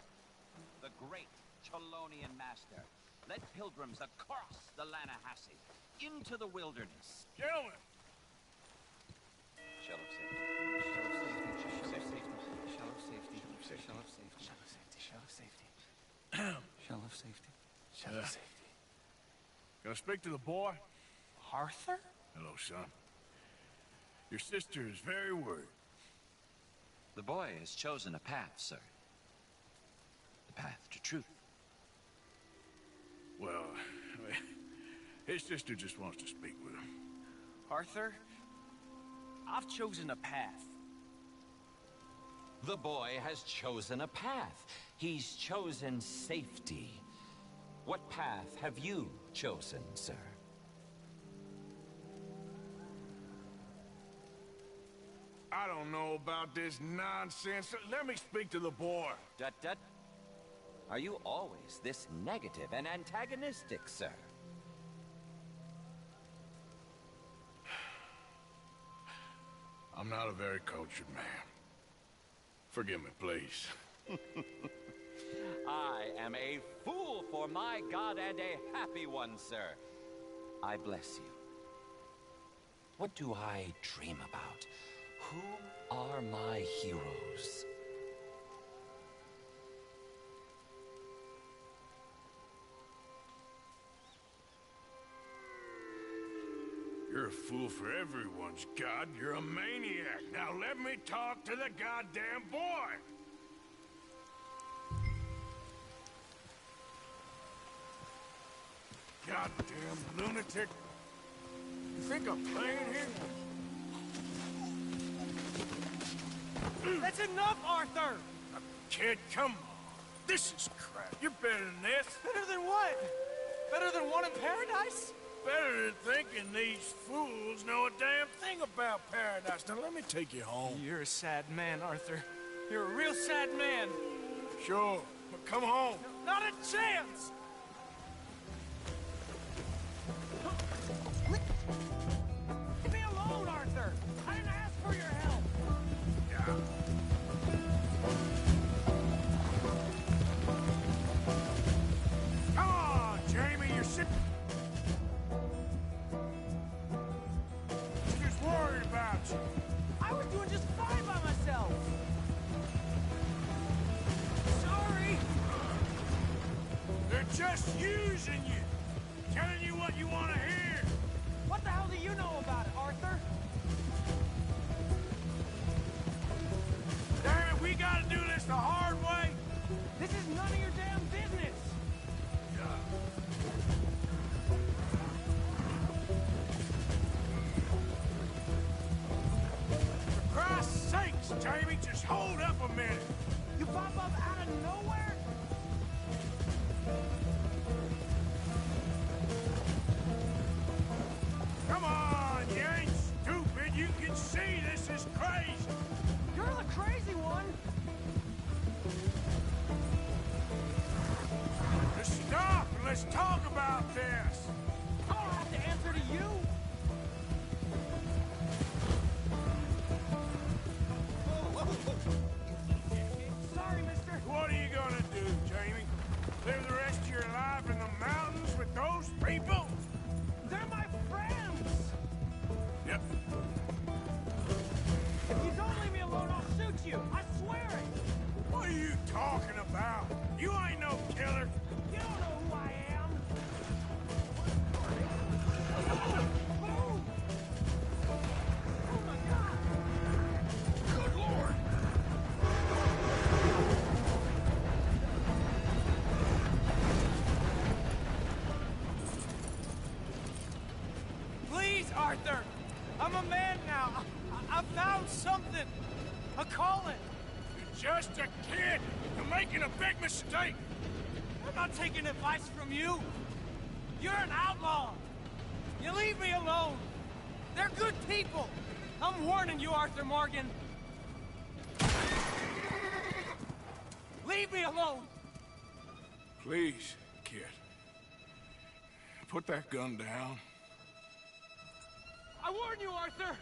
The great Chelonian master led pilgrims across the Lannahechee into the wilderness. Gentlemen! Shell of safety. Shell of safety. Shell of safety. Shell of safety. Shell of safety. Shell of safety. Shell of safety. Can I speak to the boy? Arthur? Hello, son. Your sister is very worried. The boy has chosen a path, sir. The path to truth. Well, his sister just wants to speak with him. Arthur, I've chosen a path. The boy has chosen a path. He's chosen safety. What path have you chosen, sir? I don't know about this nonsense. Let me speak to the boy. Dut-dut. Are you always this negative and antagonistic, sir? I'm not a very cultured man. Forgive me, please. I am a fool for my God and a happy one, sir. I bless you. What do I dream about? Who are my heroes? You're a fool for everyone's God. You're a maniac. Now let me talk to the goddamn boy. Goddamn lunatic. You think I'm playing here? That's enough, Arthur! Kid, come on. This is crap. You're better than this. Better than what? Better than one in paradise? Better than thinking these fools know a damn thing about paradise. Now let me take you home. You're a sad man, Arthur. You're a real sad man. Sure, but come home. Not a chance! Leave me alone, Arthur! I didn't ask for your help! Yeah. Come on, Jamie, you're sitting... She's worried about you. I was doing just fine by myself! Sorry! They're just using you. Telling you what you want to hear. What the hell do you know about it, Arthur? Damn it, we gotta do this the hard way. This is none of your damn business! For Christ's sakes, Jamie, just hold up a minute. You pop up out of nowhere? Come on, you ain't stupid. You can see this is crazy. You're the crazy one! Just stop and let's talk about this. I don't have to answer to you! Sorry, mister. What are you gonna do, Jamie? Live the rest of your life in the mountains with those people? They're my friends! Yep. If you don't leave me alone, I'll shoot you! I swear it! What are you talking about? You ain't no killer. You don't know who I am! Move! Oh my God! Good Lord. Please, Arthur! I'm a man now! I found something! A calling! You're just a kid. You're making a big mistake. I'm not taking advice from you! You're an outlaw! You leave me alone! They're good people! I'm warning you, Arthur Morgan! Leave me alone! Please, kid. Put that gun down. I warn you, Arthur!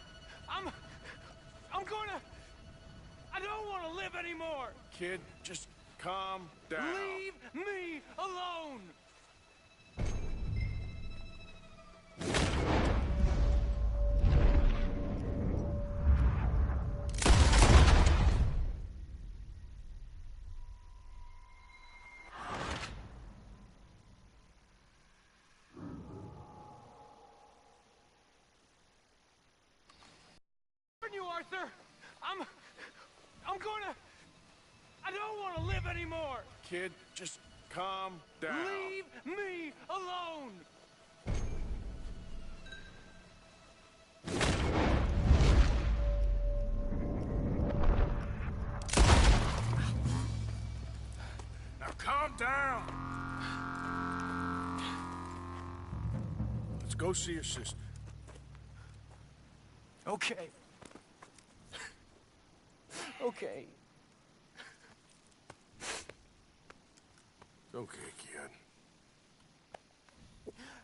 I'm gonna... I don't want to live anymore! Kid, just calm down. Leave me alone! You, Arthur! I don't want to live anymore! Kid, just calm down. Leave me alone! Now calm down. Let's go see your sister. Okay. Okay. It's okay, kid.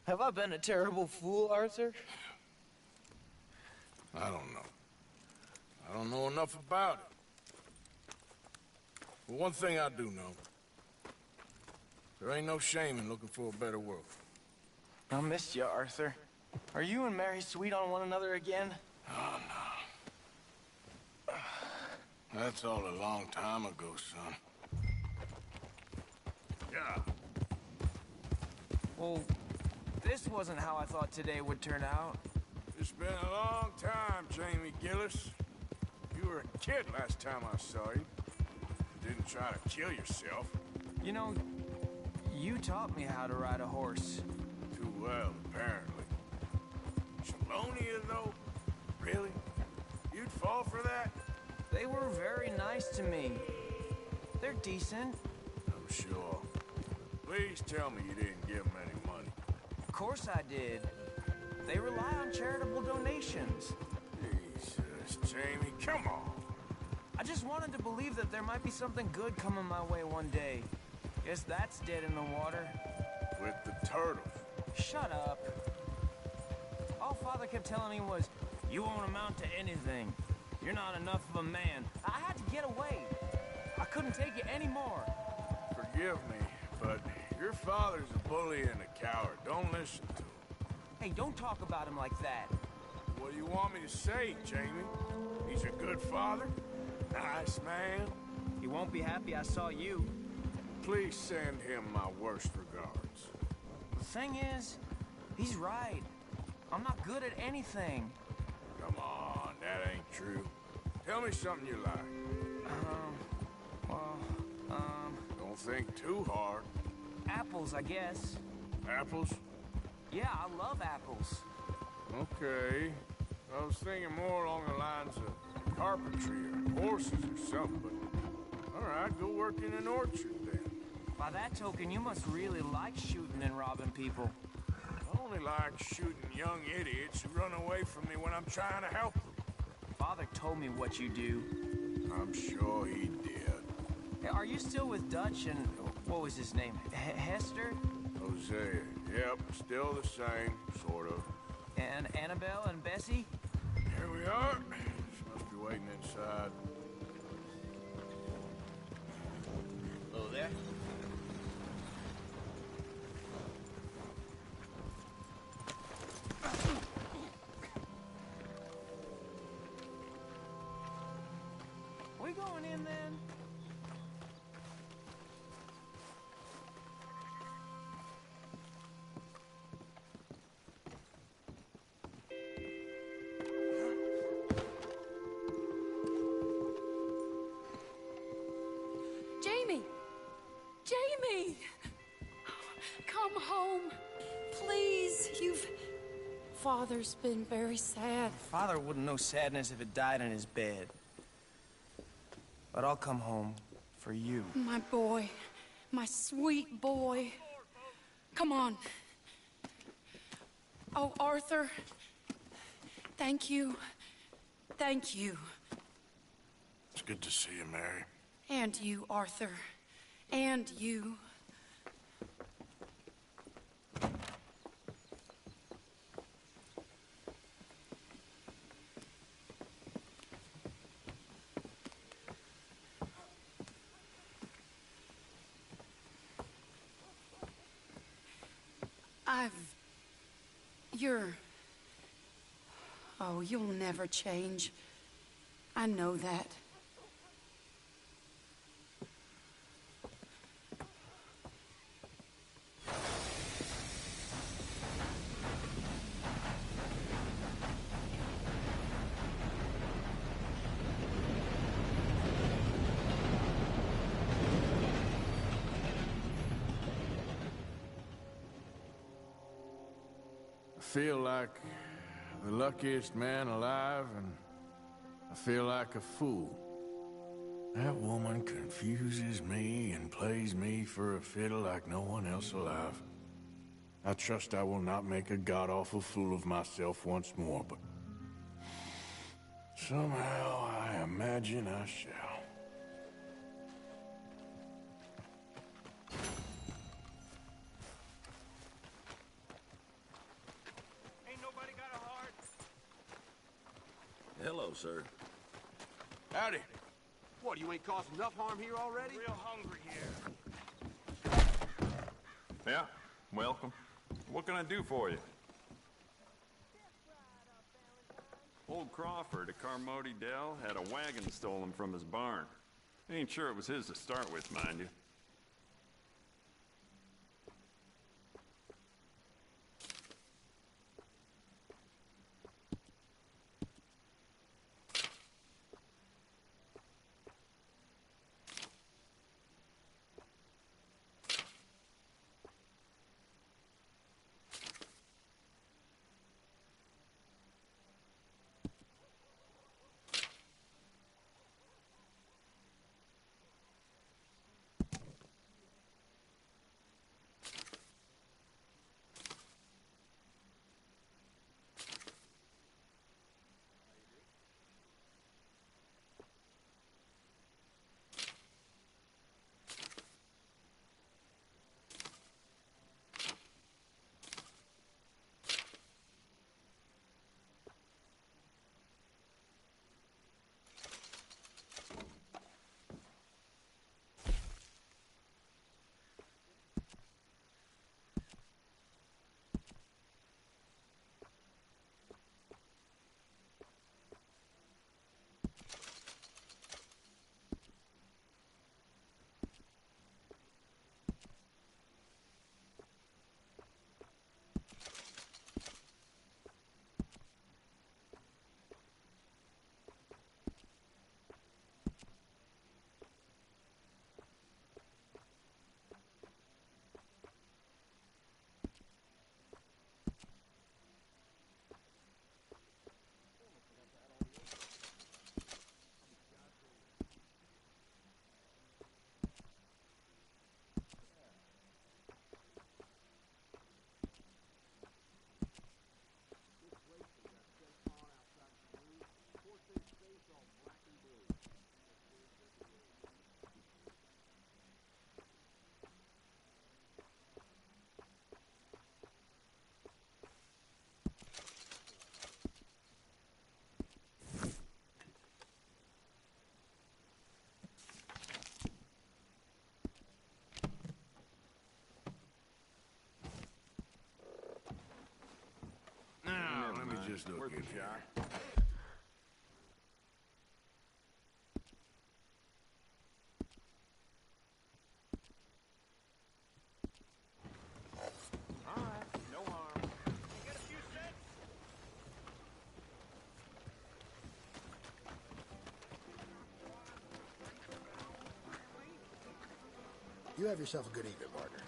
Have I been a terrible fool, Arthur? I don't know. I don't know enough about it. But one thing I do know. There ain't no shame in looking for a better world. I missed you, Arthur. Are you and Mary sweet on one another again? Oh, no. That's all a long time ago, son. Yeah. Well, this wasn't how I thought today would turn out. It's been a long time, Jamie Gillis. You were a kid last time I saw you. You didn't try to kill yourself. You know, you taught me how to ride a horse. Too well, apparently. Chelonia, though? Really? You'd fall for that? They were very nice to me. They're decent. I'm sure. Please tell me you didn't give them any money. Of course I did. They rely on charitable donations. Jesus, Jamie, come on. I just wanted to believe that there might be something good coming my way one day. Guess that's dead in the water. With the turtles. Shut up. All Father kept telling me was, you won't amount to anything. You're not enough of a man. I had to get away. I couldn't take it anymore. Forgive me, but your father's a bully and a coward. Don't listen to him. Hey, don't talk about him like that. What do you want me to say, Jamie? He's a good father? Nice man? He won't be happy I saw you. Please send him my worst regards. The thing is, he's right. I'm not good at anything. Come on, that ain't true. Tell me something you like. Don't think too hard. Apples, I guess. Apples? Yeah, I love apples. Okay. I was thinking more along the lines of carpentry or horses or something, but... All right, go work in an orchard then. By that token, you must really like shooting and robbing people. I only like shooting young idiots who run away from me when I'm trying to help them. Father told me what you do. I'm sure he did. Hey, are you still with Dutch and... what was his name? Hester? Hosea. Yep, still the same, sort of. And Annabelle and Bessie? Here we are. She must be waiting inside. Hello there. We going in then? Jamie! Jamie! Come home. Please, Father's been very sad. Father wouldn't know sadness if it died in his bed. But I'll come home for you. My boy. My sweet boy. Come on. Oh, Arthur. Thank you. Thank you. It's good to see you, Mary. And you, Arthur. And you. You're... Oh, you'll never change. I know that. I feel like the luckiest man alive, and I feel like a fool. That woman confuses me and plays me for a fiddle like no one else alive. I trust I will not make a god-awful fool of myself once more, but somehow I imagine I shall. Hello, sir. Howdy. What, you ain't caused enough harm here already? Real hungry here. Yeah, welcome. What can I do for you? Old Crawford at Carmody Dell had a wagon stolen from his barn. Ain't sure it was his to start with, mind you. Now, let me just look in here. All right, no harm. You get a few cents? You have yourself a good evening, partner.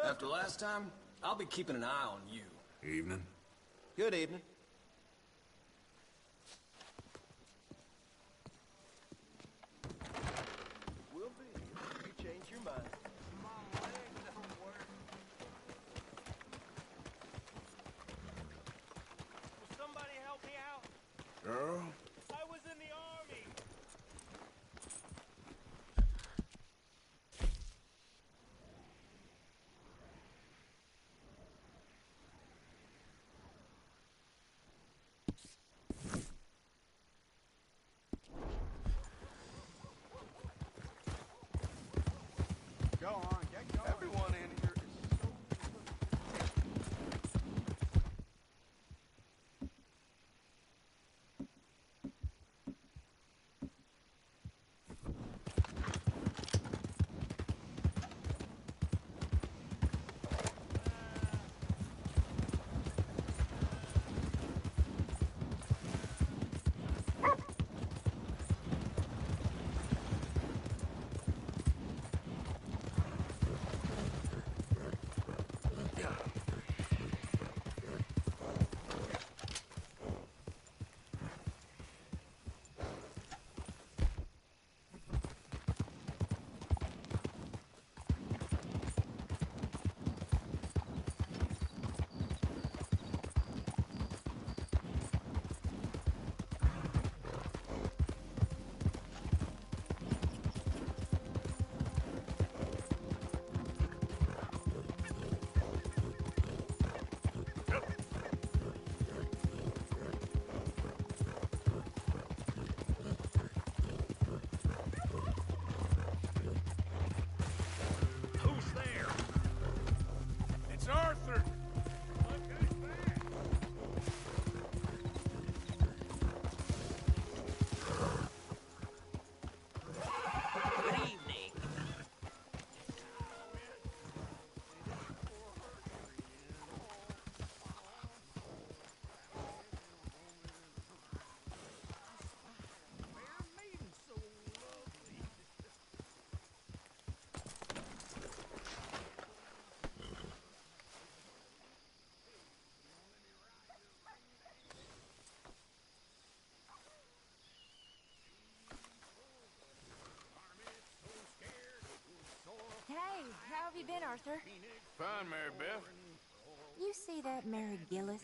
After last time, I'll be keeping an eye on you. Evening. Good evening. Will be if you change your mind. My legs don't work. Will somebody help me out? Girl? I was in the army. you been, Arthur? Fine, Mary Beth. You see that Mary Gillis?